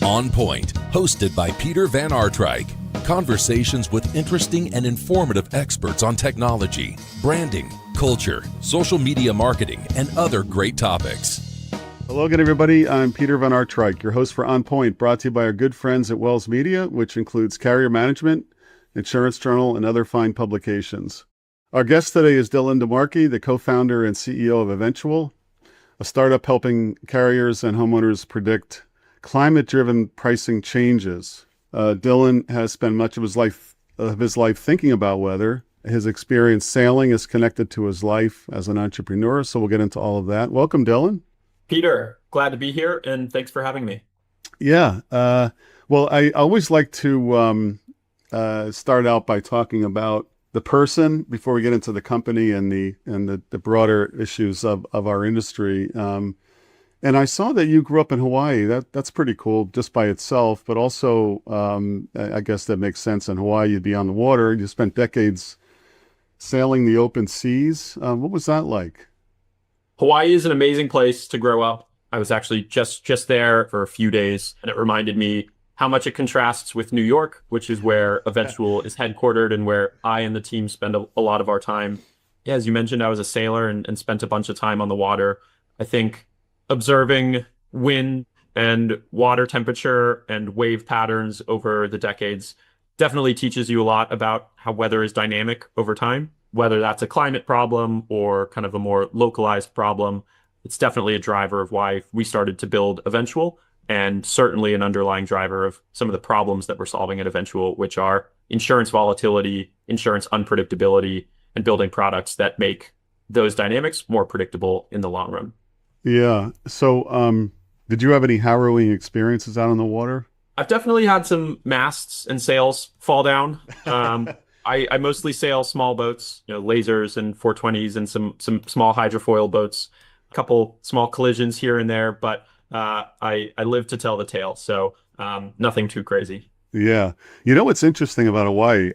On Point, hosted by Peter van Aartrijk. Conversations with interesting and informative experts on technology, branding, culture, social media marketing, and other great topics. Hello again, everybody. I'm Peter van Aartrijk, your host for On Point, brought to you by our good friends at Wells Media, which includes Carrier Management, Insurance Journal, and other fine publications. Our guest today is DiMarchi, the co-founder and CEO of Eventual, a startup helping carriers and homeowners predict climate-driven pricing changes. Dylan has spent much of his life thinking about weather. His experience sailing is connected to his life as an entrepreneur, so we'll get into all of that. Welcome, Dylan. Peter, glad to be here, and thanks for having me. Yeah. Well, I always like to start out by talking about the person before we get into the company and the broader issues of our industry. And I saw that you grew up in Hawaii. That's pretty cool just by itself, but also I guess that makes sense. In Hawaii, you'd be on the water. You spent decades sailing the open seas. What was that like? Hawaii is an amazing place to grow up. I was actually just there for a few days, and it reminded me how much it contrasts with New York, which is where Eventual is headquartered and where I and the team spend a lot of our time. Yeah, as you mentioned, I was a sailor and spent a bunch of time on the water. I think observing wind and water temperature and wave patterns over the decades definitely teaches you a lot about how weather is dynamic over time, whether that's a climate problem or kind of a more localized problem. It's definitely a driver of why we started to build Eventual, and certainly an underlying driver of some of the problems that we're solving at Eventual, which are insurance volatility, insurance unpredictability, and building products that make those dynamics more predictable in the long run. Yeah. So did you have any harrowing experiences out on the water? I've definitely had some masts and sails fall down. I mostly sail small boats, lasers and 420s and some small hydrofoil boats, a couple small collisions here and there, but I live to tell the tale, so nothing too crazy. Yeah. You know what's interesting about Hawaii?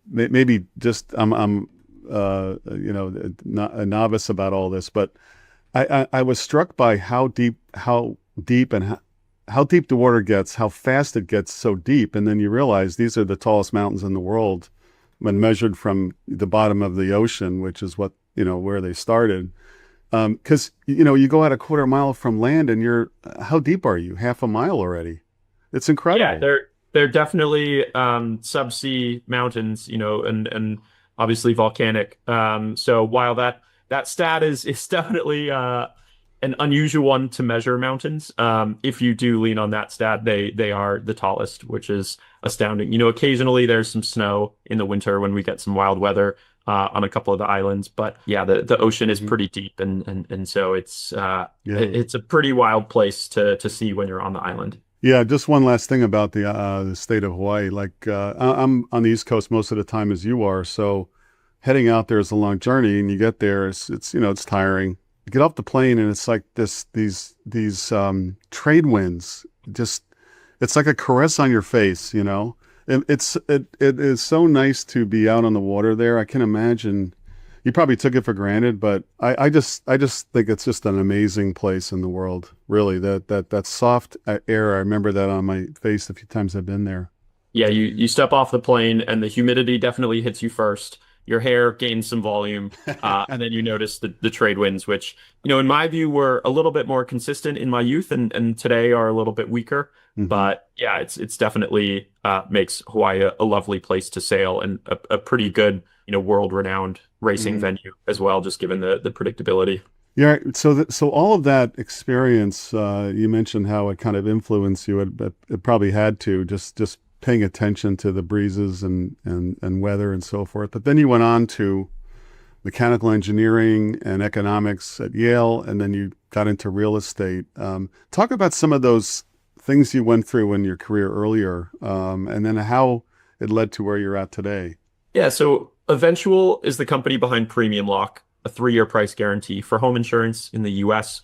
Maybe just I'm not a novice about all this, but I was struck by how deep the water gets, how fast it gets so deep, and then you realize these are the tallest mountains in the world when measured from the bottom of the ocean, which is what where they started. Because you go out a quarter mile from land, and how deep are you? Half a mile already. It's incredible. Yeah, they're definitely subsea mountains, and obviously volcanic. So while that stat is definitely an unusual one to measure mountains, if you do lean on that stat, they are the tallest, which is astounding. Occasionally there's some snow in the winter when we get some wild weather on a couple of the islands, but yeah, the ocean is pretty deep, and so it's a pretty wild place to see when you're on the island. Yeah, just one last thing about the state of Hawaii. Like I'm on the East Coast most of the time, as you are, so heading out there is a long journey, and you get there, it's tiring. You get off the plane, and it's like these trade winds. It's like a caress on your face, It is so nice to be out on the water there. I can imagine you probably took it for granted, but I just think it's just an amazing place in the world. Really, that soft air. I remember that on my face a few times I've been there. Yeah, you step off the plane, and the humidity definitely hits you first. Your hair gains some volume, and then you notice the trade winds, which, in my view, were a little bit more consistent in my youth and today are a little bit weaker. Mm-hmm. But yeah, it's definitely makes Hawaii a lovely place to sail, and a pretty good, world-renowned racing venue as well, just given the predictability. Yeah. So all of that experience, you mentioned how it kind of influenced you. It probably had to just paying attention to the breezes and weather and so forth. But then you went on to mechanical engineering and economics at Yale, and then you got into real estate. Talk about some of those things you went through in your career earlier, and then how it led to where you're at today. Yeah, so Eventual is the company behind Premium Lock, a 3-year price guarantee for home insurance in the US.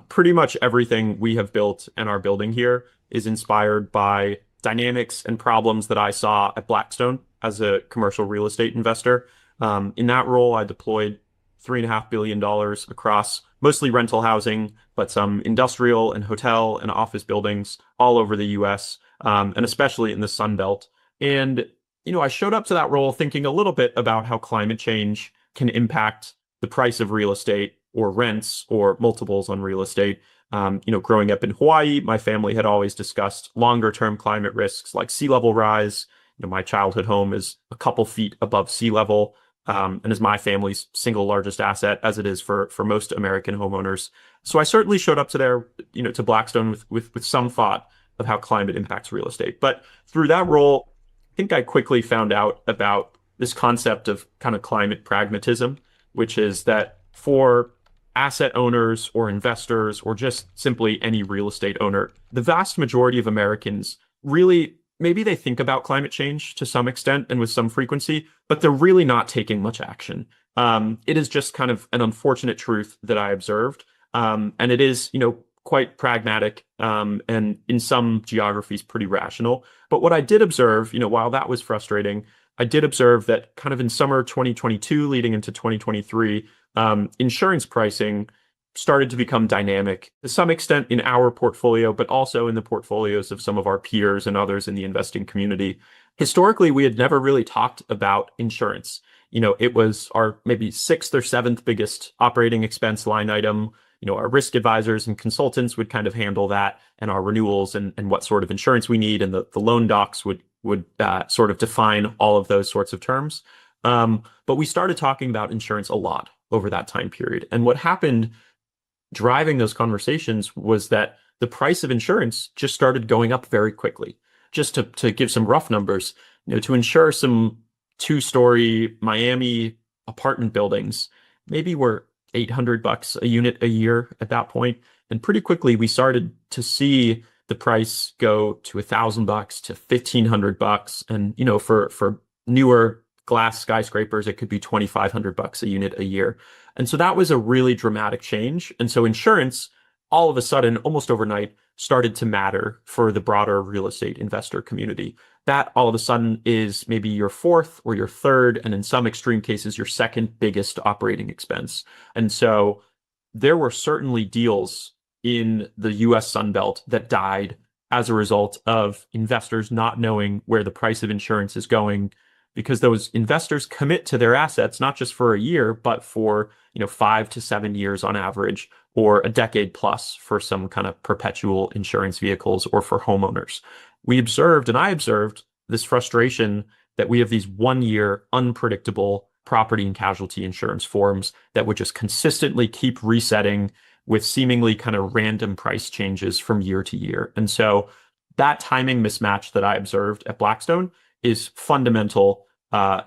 Pretty much everything we have built and are building here is inspired by dynamics and problems that I saw at Blackstone as a commercial real estate investor. In that role, I deployed $3.5 billion across mostly rental housing, but some industrial and hotel and office buildings all over the US, and especially in the Sun Belt. And, I showed up to that role thinking a little bit about how climate change can impact the price of real estate or rents or multiples on real estate. Growing up in Hawaii, my family had always discussed longer term climate risks like sea level rise. My childhood home is a couple feet above sea level, and is my family's single largest asset, as it is for most American homeowners. So I certainly showed up to Blackstone with some thought of how climate impacts real estate. But through that role, I think I quickly found out about this concept of kind of climate pragmatism, which is that for asset owners or investors or just simply any real estate owner, the vast majority of Americans really, maybe they think about climate change to some extent and with some frequency, but they're really not taking much action. It is just kind of an unfortunate truth that I observed. And it is, quite pragmatic, and in some geographies pretty rational. But what I did observe, while that was frustrating, I did observe that kind of in summer 2022 leading into 2023, insurance pricing started to become dynamic to some extent in our portfolio, but also in the portfolios of some of our peers and others in the investing community. Historically, we had never really talked about insurance. It was our maybe sixth or seventh biggest operating expense line item. Our risk advisors and consultants would kind of handle that, and our renewals and what sort of insurance we need, and the loan docs would sort of define all of those sorts of terms. But we started talking about insurance a lot over that time period. And what happened driving those conversations was that the price of insurance just started going up very quickly. Just to give some rough numbers, to insure some 2-story Miami apartment buildings, maybe we're $800 a unit a year at that point. And pretty quickly we started to see the price go to $1,000 to $1,500. And, for newer glass skyscrapers, it could be $2,500 a unit a year. And so that was a really dramatic change. And so insurance, all of a sudden, almost overnight, started to matter for the broader real estate investor community. That all of a sudden is maybe your fourth or your third, and in some extreme cases, your second biggest operating expense. And so there were certainly deals in the US Sun Belt that died as a result of investors not knowing where the price of insurance is going, because those investors commit to their assets, not just for a year, but for 5 to 7 years on average, or a decade plus for some kind of perpetual insurance vehicles or for homeowners. I observed this frustration that we have these 1-year unpredictable property and casualty insurance forms that would just consistently keep resetting with seemingly kind of random price changes from year to year. And so that timing mismatch that I observed at Blackstone is fundamental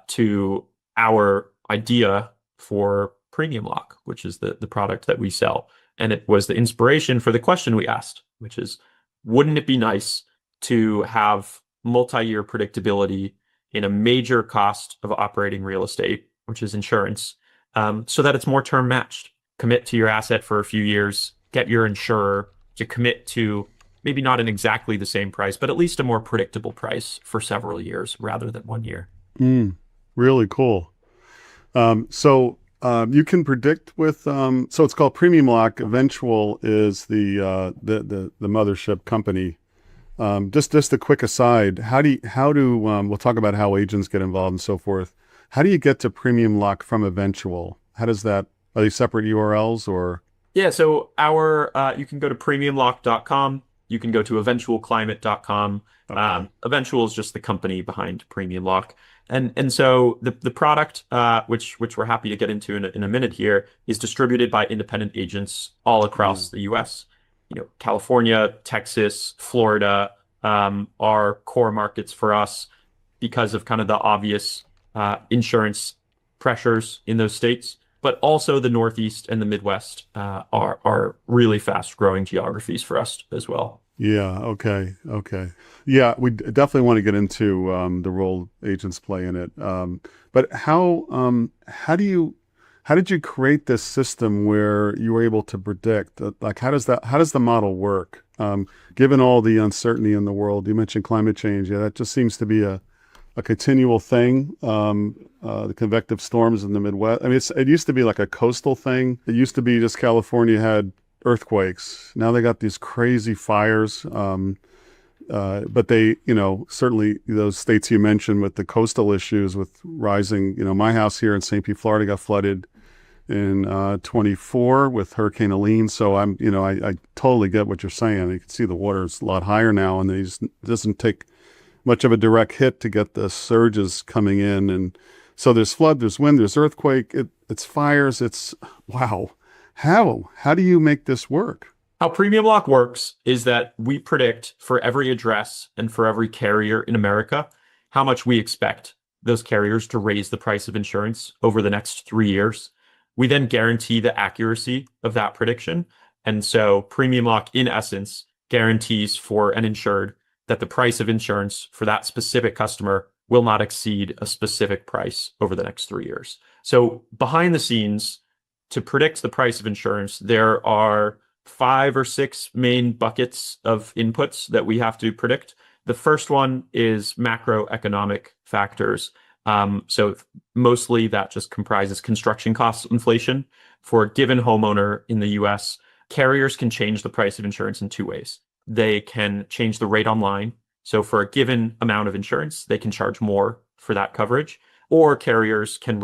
to our idea for Premium Lock, which is the product that we sell. And it was the inspiration for the question we asked, which is, wouldn't it be nice to have multi-year predictability in a major cost of operating real estate, which is insurance, so that it's more term matched? Commit to your asset for a few years, get your insurer to commit to maybe not an exactly the same price, but at least a more predictable price for several years rather than 1 year. Really cool. So you can predict with, so it's called Premium Lock. Eventual is the mothership company. Just a quick aside. How do we'll talk about how agents get involved and so forth. How do you get to Premium Lock from Eventual? How does that, are they separate URLs or? Yeah, so you can go to premiumlock.com. You can go to eventualclimate.com. Okay. Eventual is just the company behind Premium Lock. And so the product, which we're happy to get into in a minute here, is distributed by independent agents all across the US. California, Texas, Florida are core markets for us because of kind of the obvious insurance pressures in those states. But also the Northeast and the Midwest are really fast growing geographies for us as well. Yeah. Okay. Yeah, we definitely want to get into the role agents play in it. But how did you create this system where you were able to predict? Like, how does the model work? Given all the uncertainty in the world, you mentioned climate change. Yeah, that just seems to be a a continual thing. The convective storms in the Midwest. I mean, it used to be like a coastal thing. It used to be just California had earthquakes. Now they got these crazy fires. But they, certainly those states you mentioned with the coastal issues with rising, my house here in St. Pete, Florida got flooded in 24 with Hurricane Helene. So I totally get what you're saying. You can see the water's a lot higher now, and it doesn't take much of a direct hit to get the surges coming in. And so there's flood, there's wind, there's earthquake, it's fires. It's wow. How do you make this work? How Premium Lock works is that we predict for every address and for every carrier in America how much we expect those carriers to raise the price of insurance over the next 3 years. We then guarantee the accuracy of that prediction. And so Premium Lock, in essence, guarantees for an insured that the price of insurance for that specific customer will not exceed a specific price over the next 3 years. So behind the scenes, to predict the price of insurance, there are 5 or 6 main buckets of inputs that we have to predict. The first one is macroeconomic factors. So mostly that just comprises construction cost inflation. For a given homeowner in the US, carriers can change the price of insurance in 2 ways. They can change the rate online. So for a given amount of insurance, they can charge more for that coverage, or carriers can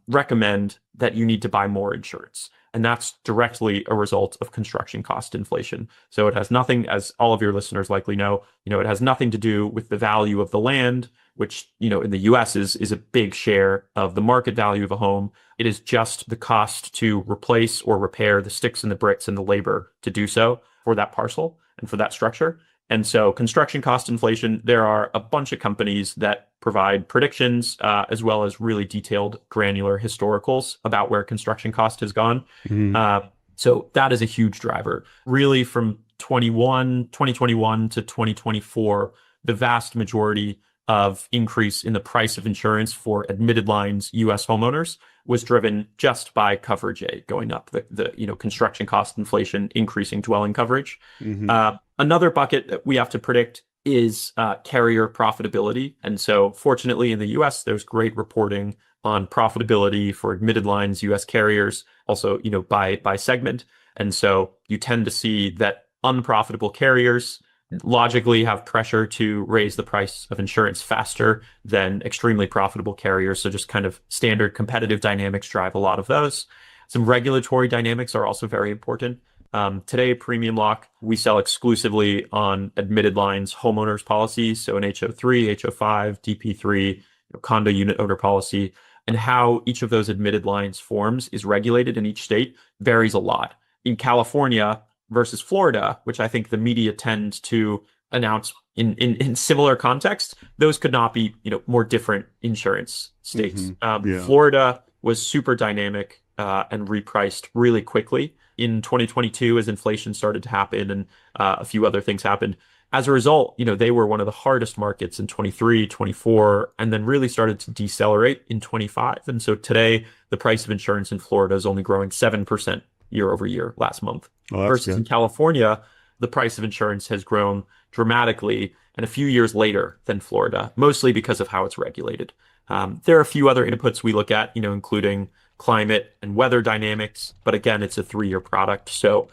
recommend that you need to buy more insurance. And that's directly a result of construction cost inflation. So it has nothing, as all of your listeners likely know, it has nothing to do with the value of the land, which, in the US is a big share of the market value of a home. It is just the cost to replace or repair the sticks and the bricks and the labor to do so for that parcel and for that structure. And so construction cost inflation, there are a bunch of companies that provide predictions as well as really detailed granular historicals about where construction cost has gone. Mm-hmm. So that is a huge driver. Really from 2021 to 2024, the vast majority of increase in the price of insurance for admitted lines US homeowners was driven just by coverage A going up, the construction cost inflation increasing dwelling coverage. Mm-hmm. Another bucket that we have to predict is carrier profitability. And so fortunately in the US, there's great reporting on profitability for admitted lines, US carriers, also, by segment. And so you tend to see that unprofitable carriers logically have pressure to raise the price of insurance faster than extremely profitable carriers. So just kind of standard competitive dynamics drive a lot of those. Some regulatory dynamics are also very important. Today, Premium Lock, we sell exclusively on admitted lines homeowners policies. So an HO3, HO5, DP3, condo unit owner policy, and how each of those admitted lines forms is regulated in each state varies a lot. In California versus Florida, which I think the media tends to announce in similar context, those could not be, more different insurance states. Mm-hmm. Yeah. Florida was super dynamic and repriced really quickly in 2022 as inflation started to happen and a few other things happened. As a result, they were one of the hardest markets in 23, 24, and then really started to decelerate in 25. And so today, the price of insurance in Florida is only growing 7% year over year last month. Versus good. In California, the price of insurance has grown dramatically and a few years later than Florida, mostly because of how it's regulated. There are a few other inputs we look at, including climate and weather dynamics. But again, it's a 3-year product. So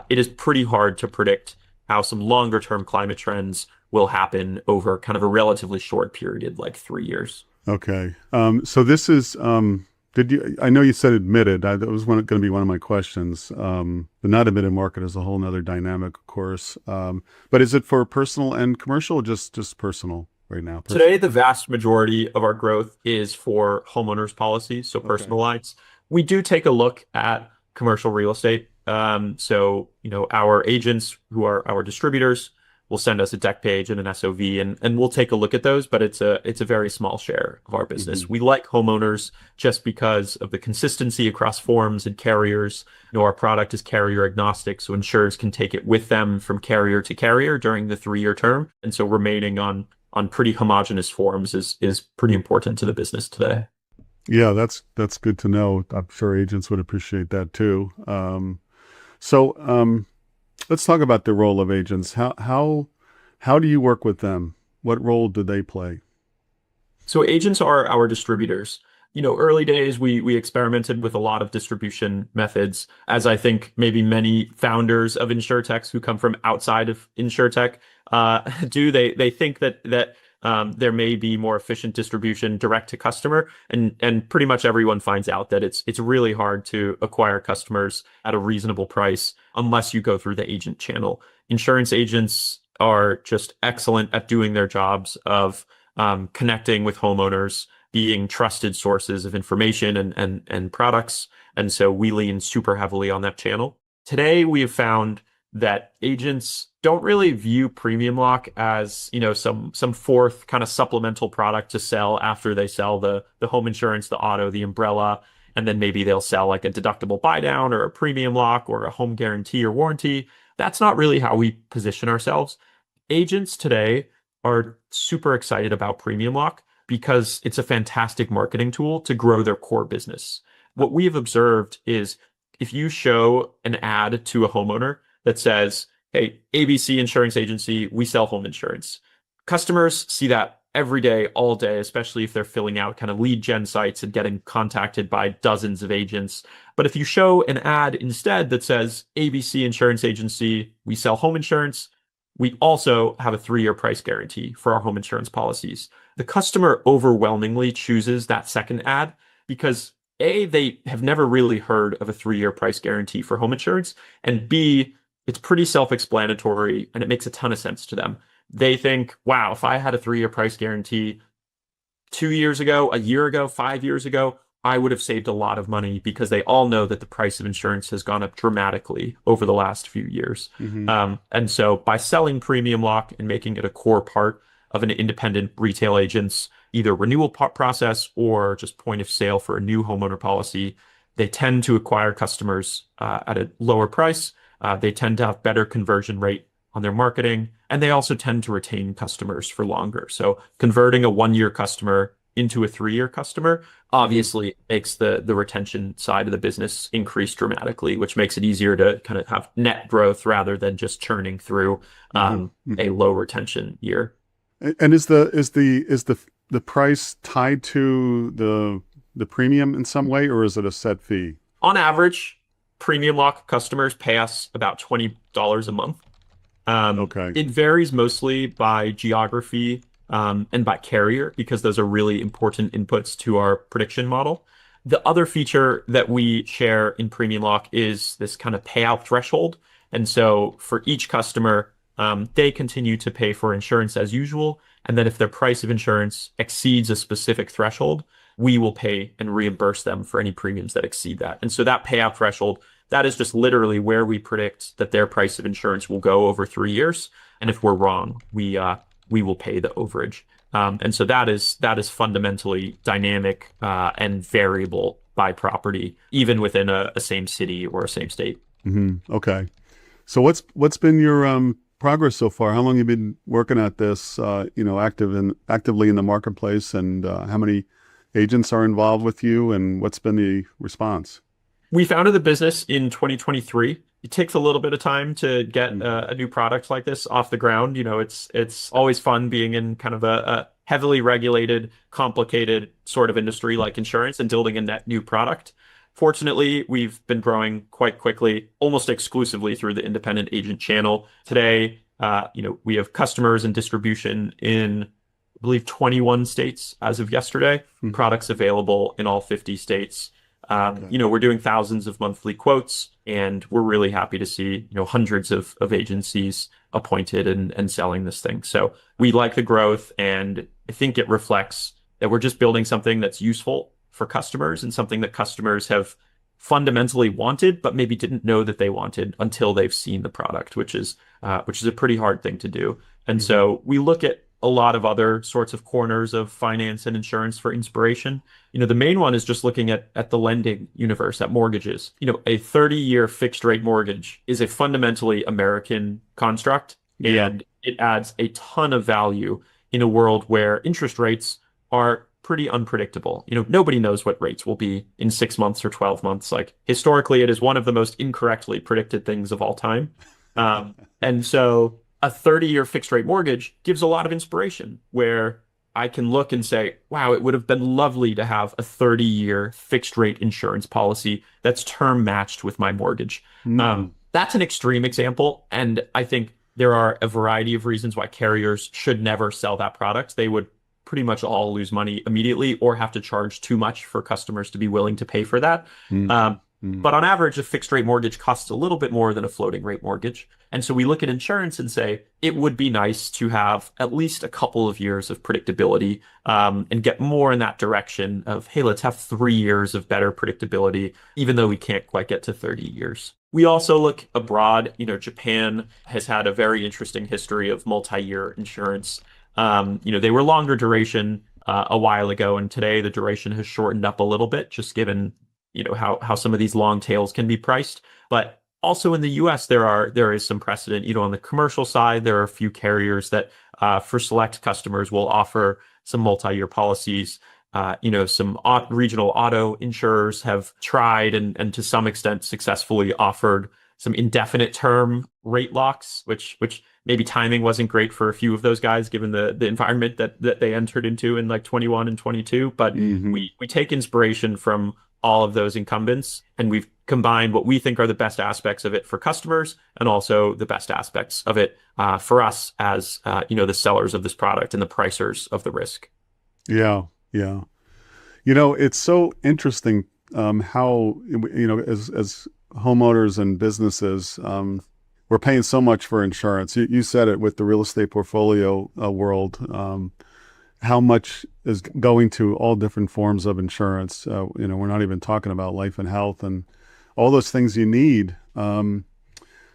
it is pretty hard to predict how some longer term climate trends will happen over kind of a relatively short period, like 3 years. Okay. So this is, I know you said admitted. That was going to be one of my questions. The not admitted market is a whole nother dynamic, of course. But is it for personal and commercial or just personal right now? Today, the vast majority of our growth is for homeowners policies, so personal lines. We do take a look at commercial real estate. So, our agents who are our distributors will send us a deck page and an SOV and we'll take a look at those, but it's a very small share of our business. Mm-hmm. We like homeowners just because of the consistency across forms and carriers. Our product is carrier agnostic, so insurers can take it with them from carrier to carrier during the 3-year term. And so remaining on pretty homogenous forms is pretty important to the business today. Yeah, that's good to know. I'm sure agents would appreciate that too. So let's talk about the role of agents. How do you work with them? What role do they play? So agents are our distributors. Early days, we experimented with a lot of distribution methods, as I think maybe many founders of insuretechs who come from outside of insuretech do. They think that there may be more efficient distribution direct to customer, and pretty much everyone finds out that it's really hard to acquire customers at a reasonable price unless you go through the agent channel. Insurance agents are just excellent at doing their jobs of connecting with homeowners, being trusted sources of information and products. And so we lean super heavily on that channel. Today, we have found that agents don't really view Premium Lock as, some fourth kind of supplemental product to sell after they sell the home insurance, the auto, the umbrella, and then maybe they'll sell like a deductible buy down or a premium lock or a home guarantee or warranty. That's not really how we position ourselves. Agents today are super excited about Premium Lock because it's a fantastic marketing tool to grow their core business. What we've observed is if you show an ad to a homeowner that says, hey, ABC Insurance Agency, we sell home insurance. Customers see that every day, all day, especially if they're filling out kind of lead gen sites and getting contacted by dozens of agents. But if you show an ad instead that says, ABC Insurance Agency, we sell home insurance, we also have a 3-year price guarantee for our home insurance policies. The customer overwhelmingly chooses that second ad because A, they have never really heard of a 3-year price guarantee for home insurance, and B, it's pretty self-explanatory and it makes a ton of sense to them. They think, wow, if I had a 3-year price guarantee 2 years ago, a year ago, 5 years ago, I would have saved a lot of money because they all know that the price of insurance has gone up dramatically over the last few years. And so by selling Premium Lock and making it a core part of an independent retail agent's either renewal process or just point of sale for a new homeowner policy, they tend to acquire customers at a lower price. They tend to have better conversion rate on their marketing, and they also tend to retain customers for longer. So converting a 1-year customer into a 3-year customer obviously makes the retention side of the business increase dramatically, which makes it easier to kind of have net growth rather than just churning through a low retention year. And is the price tied to the premium in some way, or is it a set fee? On average, Premium Lock customers pay us about $20 a month. Okay. It varies mostly by geography and by carrier because those are really important inputs to our prediction model. The other feature that we share in Premium Lock is this kind of payout threshold. And so for each customer, they continue to pay for insurance as usual. And then if their price of insurance exceeds a specific threshold, we will pay and reimburse them for any premiums that exceed that. And so that payout threshold, that is just literally where we predict that their price of insurance will go over 3 years. And if we're wrong, we will pay the overage. And so that is fundamentally dynamic and variable by property, even within a same city or a same state. Okay. So what's been your progress so far? How long have you been working at this, actively in the marketplace, and how many agents are involved with you, and what's been the response? We founded the business in 2023. It takes a little bit of time to get a new product like this off the ground. It's always fun being in kind of a heavily regulated, complicated sort of industry like insurance and building a net new product. Fortunately, we've been growing quite quickly, almost exclusively through the independent agent channel. Today, we have customers and distribution in, I believe, 21 states as of yesterday. Products available in all 50 states. We're doing thousands of monthly quotes, and we're really happy to see, hundreds of agencies appointed and selling this thing. So we like the growth, and I think it reflects that we're just building something that's useful for customers and something that customers have fundamentally wanted, but maybe didn't know that they wanted until they've seen the product, which is a pretty hard thing to do. And so we look at a lot of other sorts of corners of finance and insurance for inspiration. The main one is just looking at the lending universe, at mortgages. A 30-year fixed rate mortgage is a fundamentally American construct, and it adds a ton of value in a world where interest rates are pretty unpredictable. Nobody knows what rates will be in 6 months or 12 months. Like, historically, it is one of the most incorrectly predicted things of all time. And so a 30-year fixed rate mortgage gives a lot of inspiration where I can look and say, wow, it would have been lovely to have a 30-year fixed rate insurance policy that's term matched with my mortgage. Mm. That's an extreme example. And I think there are a variety of reasons why carriers should never sell that product. They would pretty much all lose money immediately or have to charge too much for customers to be willing to pay for that. Mm. But on average, a fixed rate mortgage costs a little bit more than a floating rate mortgage. And so we look at insurance and say, it would be nice to have at least a couple of years of predictability, and get more in that direction of, hey, let's have 3 years of better predictability, even though we can't quite get to 30 years. We also look abroad. Japan has had a very interesting history of multi-year insurance. They were longer duration a while ago, and today the duration has shortened up a little bit, just given how some of these long tails can be priced. But also in the US, there is some precedent. On the commercial side, there are a few carriers that for select customers will offer some multi-year policies. Some regional auto insurers have tried and to some extent successfully offered some indefinite term rate locks, which maybe timing wasn't great for a few of those guys given the environment that they entered into in like 21 and 22. But we take inspiration from all of those incumbents, and we've combined what we think are the best aspects of it for customers and also the best aspects of it for us as the sellers of this product and the pricers of the risk. Yeah. It's so interesting how as homeowners and businesses, we're paying so much for insurance. You said it with the real estate portfolio world. How much is going to all different forms of insurance. We're not even talking about life and health and all those things you need.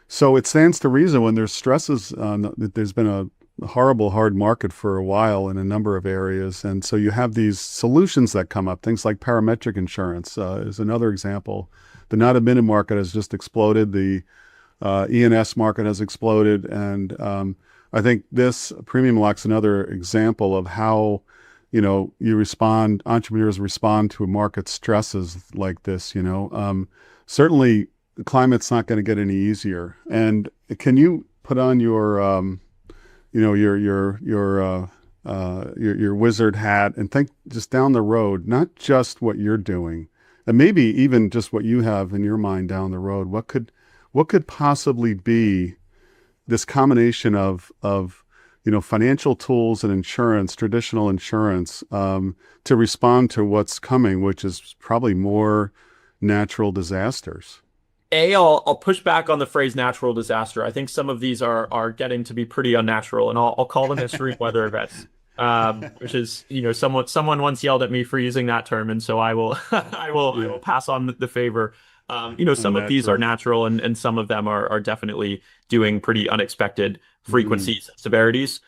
So it stands to reason when there's stresses, that there's been a horrible, hard market for a while in a number of areas. And so you have these solutions that come up. Things like parametric insurance is another example. The not-admitted market has just exploded. The E&S market has exploded. And I think this premium lock's another example of how, entrepreneurs respond to market stresses like this. Certainly the climate's not going to get any easier. And can you put on your wizard hat and think just down the road, not just what you're doing, and maybe even just what you have in your mind down the road. What could possibly be this combination of financial tools and insurance, traditional insurance, to respond to what's coming, which is probably more natural disasters? I'll push back on the phrase natural disaster. I think some of these are getting to be pretty unnatural, and I'll call them extreme weather events, which is, someone once yelled at me for using that term, and so I will I will pass on the favor. Some of these are natural, and some of them are definitely doing pretty unexpected frequencies and severities,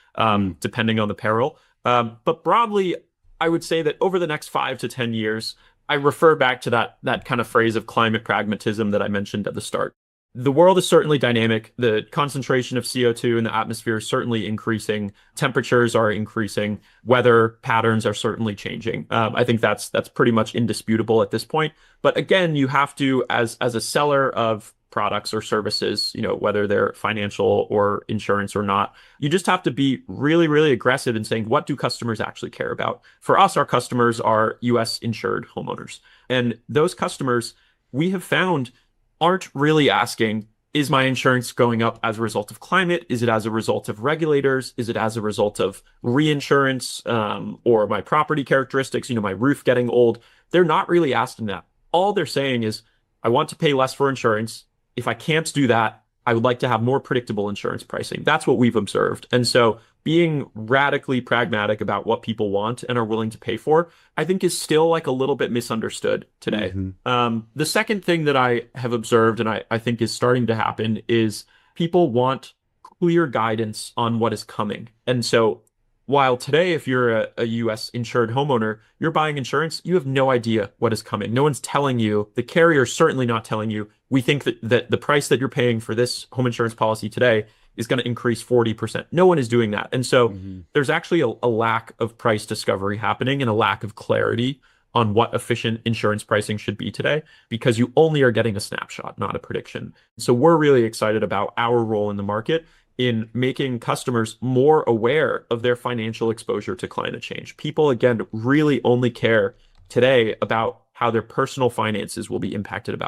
depending on the peril. But broadly, I would say that over the next 5 to 10 years, I refer back to that kind of phrase of climate pragmatism that I mentioned at the start. The world is certainly dynamic. The concentration of CO2 in the atmosphere is certainly increasing. Temperatures are increasing. Weather patterns are certainly changing. I think that's pretty much indisputable at this point. But again, you have to, as a seller of products or services, whether they're financial or insurance or not, you just have to be really, really aggressive in saying, what do customers actually care about? For us, our customers are US insured homeowners. And those customers, we have found, aren't really asking, is my insurance going up as a result of climate? Is it as a result of regulators? Is it as a result of reinsurance, or my property characteristics, my roof getting old? They're not really asking that. All they're saying is, I want to pay less for insurance. If I can't do that, I would like to have more predictable insurance pricing. That's what we've observed. And so being radically pragmatic about what people want and are willing to pay for, I think is still like a little bit misunderstood today. The second thing that I have observed, and I think is starting to happen, is people want clear guidance on what is coming. And so while today, if you're a US insured homeowner, you're buying insurance, you have no idea what is coming. No one's telling you. The carrier's certainly not telling you, we think that the price that you're paying for this home insurance policy today is going to increase 40%. No one is doing that. And so there's actually a lack of price discovery happening and a lack of clarity on what efficient insurance pricing should be today, because you only are getting a snapshot, not a prediction. So we're really excited about our role in the market in making customers more aware of their financial exposure to climate change. People, again, really only care today about how their personal finances will be impacted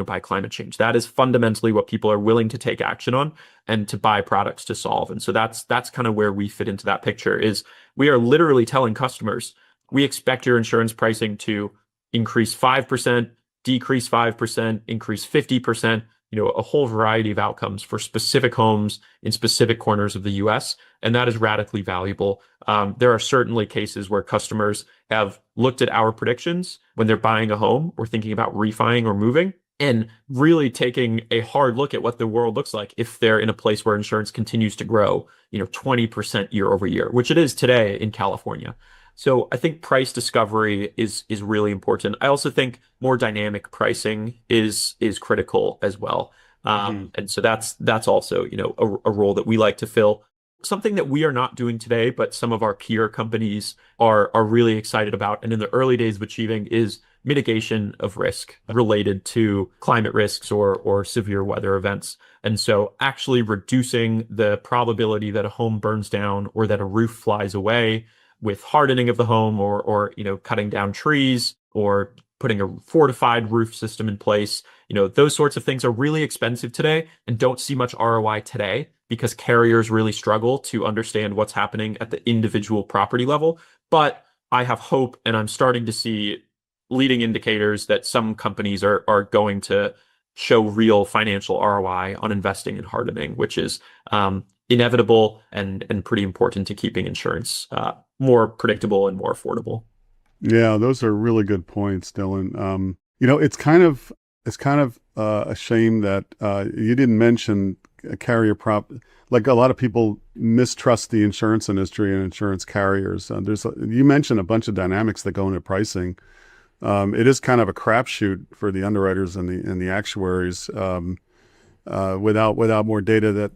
by climate change. That is fundamentally what people are willing to take action on and to buy products to solve. And so that's kind of where we fit into that picture is we are literally telling customers, we expect your insurance pricing to increase 5%, decrease 5%, increase 50%, a whole variety of outcomes for specific homes in specific corners of the US. And that is radically valuable. There are certainly cases where customers have looked at our predictions when they're buying a home or thinking about refining or moving and really taking a hard look at what the world looks like if they're in a place where insurance continues to grow, 20% year over year, which it is today in California. So I think price discovery is really important. I also think more dynamic pricing is critical as well. And so that's also, a role that we like to fill. Something that we are not doing today, but some of our peer companies are really excited about, and in the early days of achieving, is mitigation of risk related to climate risks or severe weather events. And so actually reducing the probability that a home burns down or that a roof flies away with hardening of the home or cutting down trees or putting a fortified roof system in place. Those sorts of things are really expensive today and don't see much ROI today because carriers really struggle to understand what's happening at the individual property level. But I have hope, and I'm starting to see leading indicators that some companies are going to show real financial ROI on investing in hardening, which is inevitable and pretty important to keeping insurance more predictable and more affordable. Yeah, those are really good points, Dylan. It's kind of a shame that you didn't mention a carrier prop. Like a lot of people mistrust the insurance industry and insurance carriers. You mentioned a bunch of dynamics that go into pricing. It is kind of a crapshoot for the underwriters and the actuaries without more data that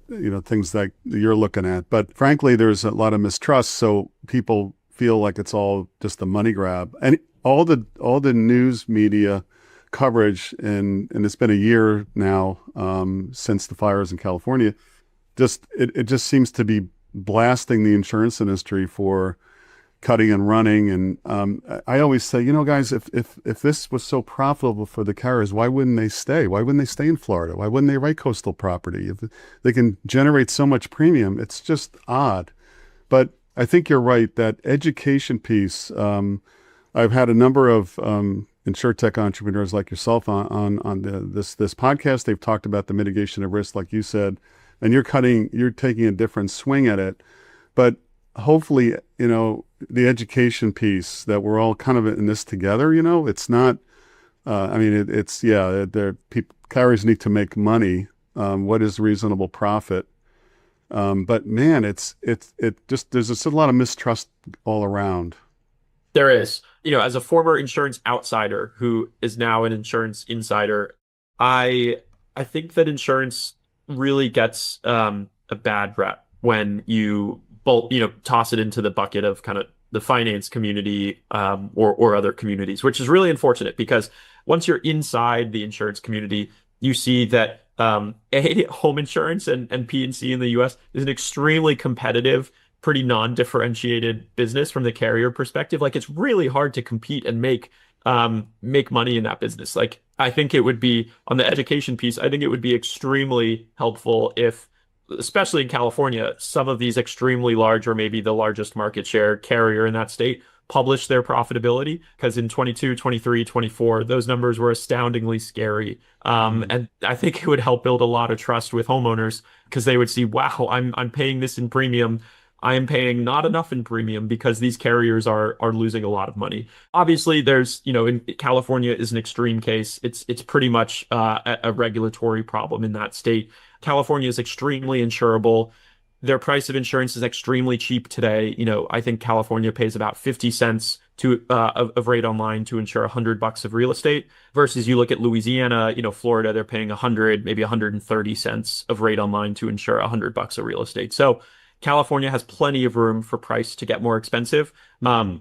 things that you're looking at. But frankly, there's a lot of mistrust, so people feel like it's all just a money grab. And all the news media coverage, and it's been a year now since the fires in California, it just seems to be blasting the insurance industry for cutting and running. And I always say, guys, if this was so profitable for the carriers, why wouldn't they stay? Why wouldn't they stay in Florida? Why wouldn't they write coastal property? If they can generate so much premium, it's just odd. But I think you're right, that education piece. I've had a number of insuretech entrepreneurs like yourself on this podcast. They've talked about the mitigation of risk, like you said, and you're taking a different swing at it. But hopefully, the education piece that we're all kind of in this together. It's not. Carriers need to make money. What is reasonable profit? But man, there's just a lot of mistrust all around. There is. As a former insurance outsider who is now an insurance insider, I think that insurance really gets a bad rep when you toss it into the bucket of kind of the finance community or other communities, which is really unfortunate because once you're inside the insurance community, you see that home insurance and P&C in the US is an extremely competitive, pretty non-differentiated business from the carrier perspective. Like it's really hard to compete and make money in that business. Like I think it would be on the education piece, I think it would be extremely helpful if, especially in California, some of these extremely large or maybe the largest market share carrier in that state publish their profitability, because in 22, 23, 24, those numbers were astoundingly scary. And I think it would help build a lot of trust with homeowners because they would see, wow, I'm paying this in premium. I am paying not enough in premium because these carriers are losing a lot of money. Obviously, there's, in California is an extreme case. It's pretty much a regulatory problem in that state. California is extremely insurable. Their price of insurance is extremely cheap today. I think California pays about 50 cents of rate online to insure $100 of real estate versus you look at Louisiana, Florida, they're paying 100, maybe 130 cents of rate online to insure $100 of real estate. So California has plenty of room for price to get more expensive.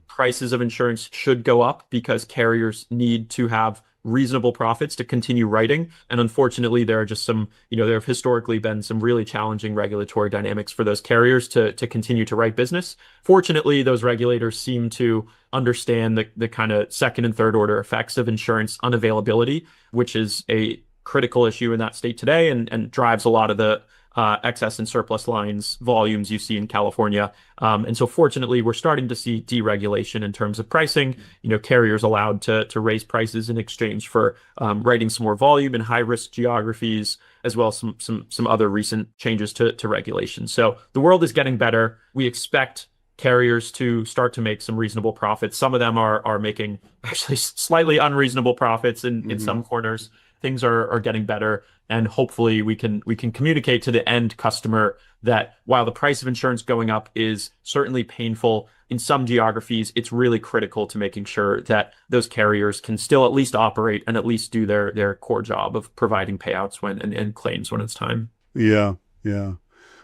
Prices of insurance should go up because carriers need to have reasonable profits to continue writing. And unfortunately, there are just some, there have historically been some really challenging regulatory dynamics for those carriers to continue to write business. Fortunately, those regulators seem to understand the kind of second and third order effects of insurance unavailability, which is a critical issue in that state today and drives a lot of the excess and surplus lines volumes you see in California. And so fortunately, we're starting to see deregulation in terms of pricing, carriers allowed to raise prices in exchange for writing some more volume in high risk geographies, as well as some other recent changes to regulation. So the world is getting better. We expect carriers to start to make some reasonable profits. Some of them are making actually slightly unreasonable profits in some corners. Things are getting better, and hopefully we can communicate to the end customer that while the price of insurance going up is certainly painful in some geographies, it's really critical to making sure that those carriers can still at least operate and at least do their core job of providing payouts and claims when it's time. Yeah, yeah.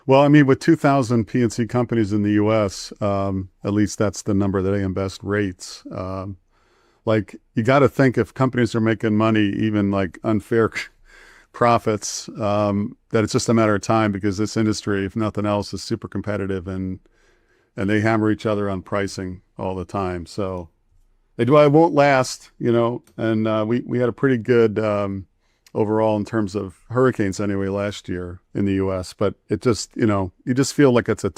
Well, I mean, with 2,000 P&C companies in the U.S., at least that's the number that AM Best rates. Like, you got to think if companies are making money, even like unfair profits, that it's just a matter of time, because this industry, if nothing else, is super competitive and they hammer each other on pricing all the time. So it won't last, and we had a pretty good overall in terms of hurricanes anyway last year in the U.S., but it just, you just feel like it's a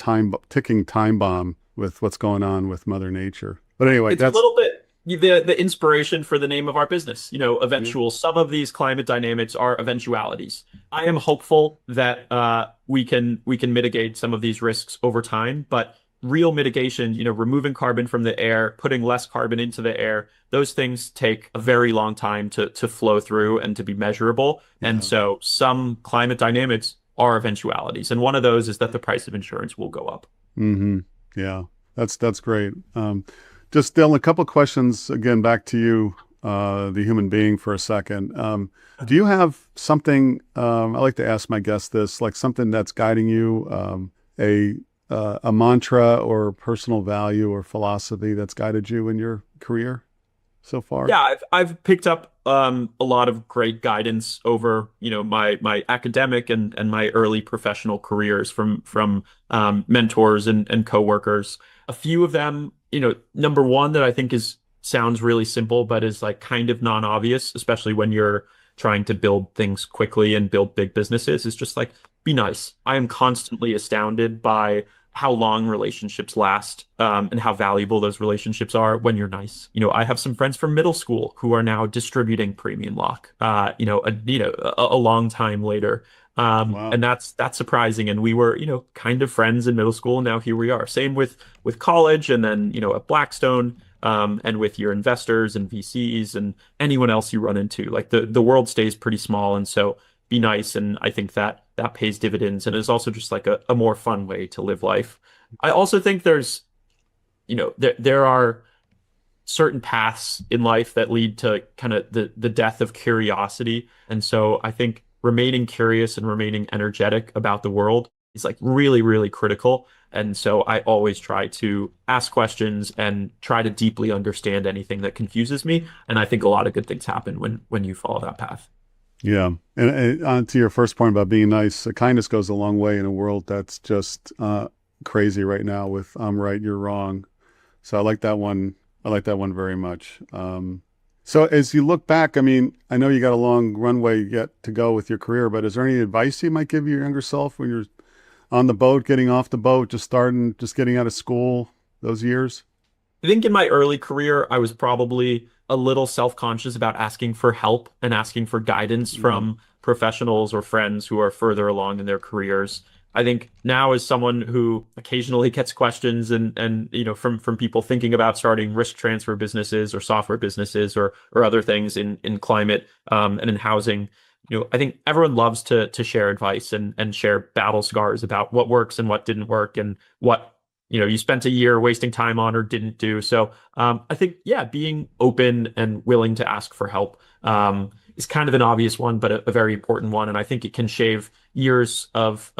ticking time bomb with what's going on with Mother Nature. But anyway, It's a little bit the inspiration for the name of our business, eventual. Some of these climate dynamics are eventualities. I am hopeful that we can mitigate some of these risks over time, but real mitigation, removing carbon from the air, putting less carbon into the air, those things take a very long time to flow through and to be measurable. Yeah. And so some climate dynamics are eventualities. And one of those is that the price of insurance will go up. Mm-hmm. Yeah, that's great. Just, Dylan, a couple of questions, again, back to you, the human being, for a second. Do you have something, I like to ask my guests this, like something that's guiding you, a mantra or personal value or philosophy that's guided you in your career so far? Yeah, I've picked up a lot of great guidance over, my academic and my early professional careers from mentors and coworkers. A few of them, number one that I think sounds really simple, but is like kind of non-obvious, especially when you're trying to build things quickly and build big businesses, is just like, be nice. I am constantly astounded by how long relationships last, and how valuable those relationships are when you're nice. I have some friends from middle school who are now distributing premium lock, a long time later. Wow. And that's surprising. And we were, kind of friends in middle school. And now here we are. Same with college, and then, at Blackstone, and with your investors and VCs and anyone else you run into. Like the world stays pretty small. And so be nice. And I think that pays dividends, and is also just like a more fun way to live life. I also think there's, there are certain paths in life that lead to kind of the death of curiosity. And so I think remaining curious and remaining energetic about the world is like really, really critical. And so I always try to ask questions and try to deeply understand anything that confuses me. And I think a lot of good things happen when you follow that path. Yeah. And on to your first point about being nice, kindness goes a long way in a world that's just crazy right now with I'm right, you're wrong. So I like that one. I like that one very much. So as you look back, I mean, I know you got a long runway yet to go with your career, but is there any advice you might give your younger self when you're on the boat, getting off the boat, just getting out of school, those years? I think in my early career, I was probably a little self-conscious about asking for help and asking for guidance from professionals or friends who are further along in their careers. I think now, as someone who occasionally gets questions and from people thinking about starting risk transfer businesses or software businesses or other things in climate and in housing, I think everyone loves to share advice and share battle scars about what works and what didn't work and what you spent a year wasting time on or didn't do. So I think, being open and willing to ask for help is kind of an obvious one, but a very important one. And I think it can shave years of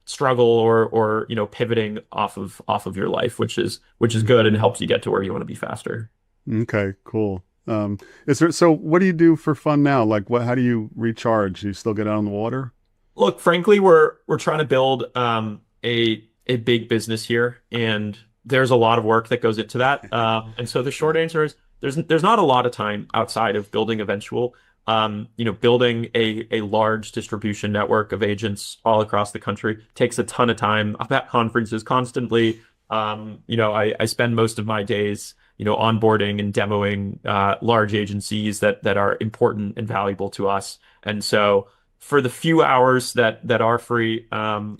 struggle or pivoting off of your life, which is good and helps you get to where you want to be faster. Okay, cool. So what do you do for fun now? Like how do you recharge? Do you still get out on the water? Look, frankly, we're trying to build a big business here, and there's a lot of work that goes into that. And so the short answer is there's not a lot of time outside of building Eventual. Building a large distribution network of agents all across the country takes a ton of time. I'm at conferences constantly. I spend most of my days, onboarding and demoing large agencies that are important and valuable to us. And so for the few hours that are free, I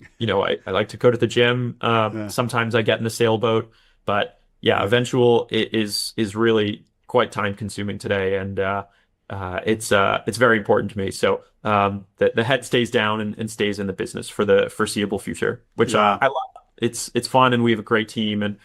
like to go to the gym. Sometimes I get in the sailboat, but Eventual is really quite time consuming today. And it's very important to me. So the head stays down and stays in the business for the foreseeable future, which I love. It's fun, and we have a great team, and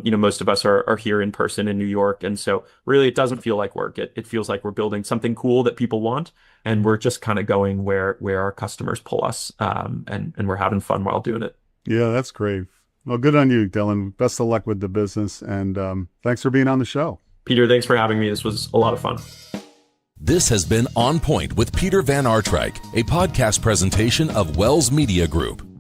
most of us are here in person in New York, and so really it doesn't feel like work. It feels like we're building something cool that people want, and we're just kind of going where our customers pull us, and we're having fun while doing it. Yeah, that's great. Well, good on you, Dylan. Best of luck with the business, and thanks for being on the show. Peter, thanks for having me. This was a lot of fun. This has been On Point with Peter van Aartrijk, a podcast presentation of Wells Media Group.